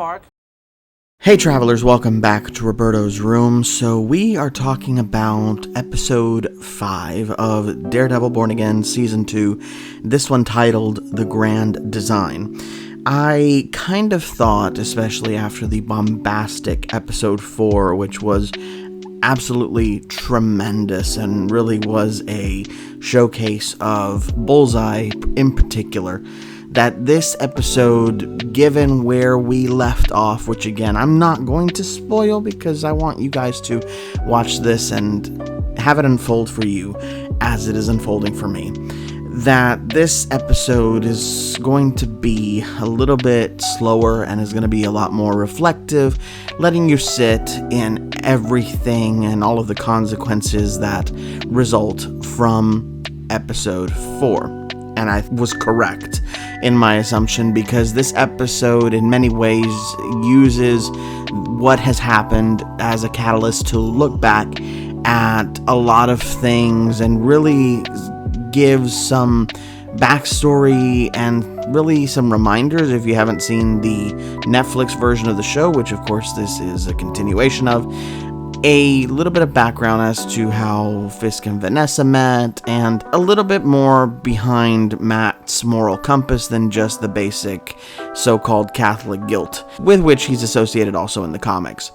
Mark. Hey travelers, welcome back to Roberto's Room. So we are talking about episode 5 of Daredevil Born Again Season 2, this one titled The Grand Design. I kind of thought, especially after the bombastic episode 4, which was absolutely tremendous and really was a showcase of Bullseye in particular, that this episode, given where we left off, which again, I'm not going to spoil because I want you guys to watch this and have it unfold for you as it is unfolding for me, that this episode is going to be a little bit slower and is going to be a lot more reflective, letting you sit in everything and all of the consequences that result from episode 4. And I was correct in my assumption, because this episode in many ways uses what has happened as a catalyst to look back at a lot of things and really gives some backstory and really some reminders if you haven't seen the Netflix version of the show, which of course this is a continuation of. A little bit of background as to how Fisk and Vanessa met, and a little bit more behind Matt's moral compass than just the basic so-called Catholic guilt, with which he's associated also in the comics.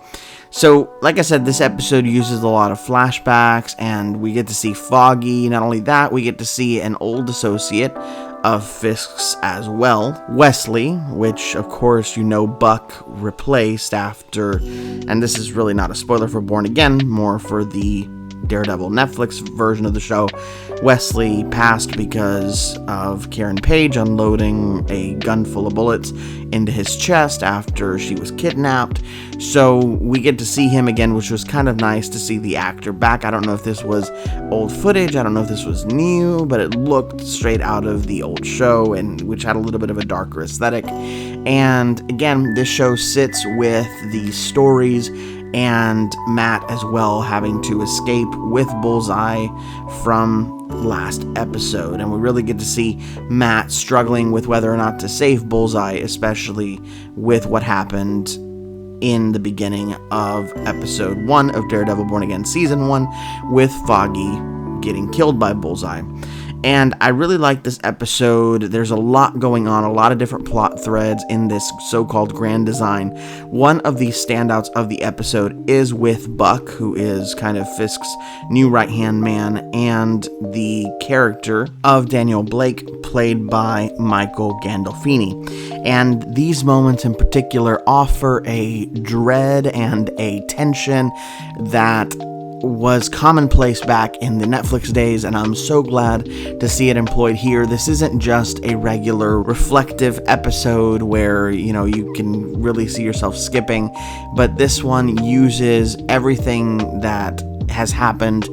So, like I said, this episode uses a lot of flashbacks, and we get to see Foggy. Not only that, we get to see an old associate of Fisk's as well, Wesley, which of course you know Buck replaced after, and this is really not a spoiler for Born Again, more for the Daredevil Netflix version of the show. Wesley passed because of Karen Page unloading a gun full of bullets into his chest after she was kidnapped. So we get to see him again, which was kind of nice to see the actor back. I don't know if this was old footage, I don't know if this was new, but it looked straight out of the old show, and which had a little bit of a darker aesthetic. And again, this show sits with the stories and Matt as well having to escape with Bullseye from last episode, and we really get to see Matt struggling with whether or not to save Bullseye, especially with what happened in the beginning of episode 1 of Daredevil Born Again Season 1 with Foggy getting killed by Bullseye. And I really like this episode. There's a lot going on, a lot of different plot threads in this so-called grand design. One of the standouts of the episode is with Buck, who is kind of Fisk's new right-hand man, and the character of Daniel Blake, played by Michael Gandolfini. And these moments in particular offer a dread and a tension that was commonplace back in the Netflix days, and I'm so glad to see it employed here. This isn't just a regular reflective episode where, you know, you can really see yourself skipping, but this one uses everything that has happened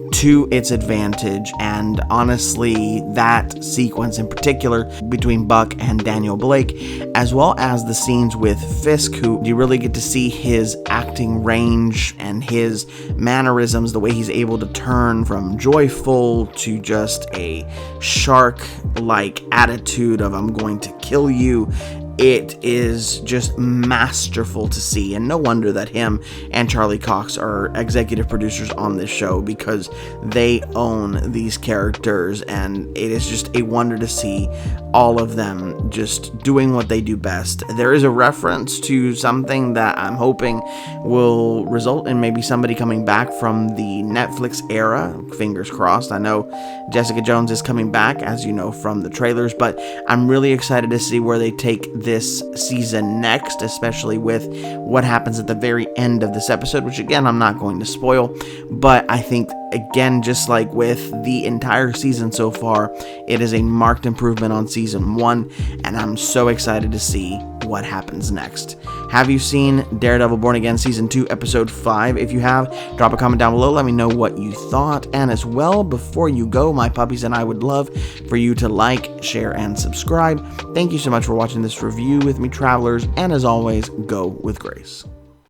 to its advantage. And honestly, that sequence in particular between Buck and Daniel Blake, as well as the scenes with Fisk, who you really get to see his acting range and his mannerisms, the way he's able to turn from joyful to just a shark-like attitude of "I'm going to kill you." It is just masterful to see, and no wonder that him and Charlie Cox are executive producers on this show, because they own these characters, and it is just a wonder to see all of them just doing what they do best. There is a reference to something that I'm hoping will result in maybe somebody coming back from the Netflix era. Fingers crossed. I know Jessica Jones is coming back, as you know from the trailers, but I'm really excited to see where they take this season next, especially with what happens at the very end of this episode, which again, I'm not going to spoil, but I think, again, just like with the entire season so far, it is a marked improvement on season 1, and I'm so excited to see what happens next. Have you seen Daredevil Born Again Season 2, Episode 5? If you have, drop a comment down below, let me know what you thought, and as well, before you go, my puppies and I would love for you to like, share, and subscribe. Thank you so much for watching this review with me, travelers, and as always, go with grace.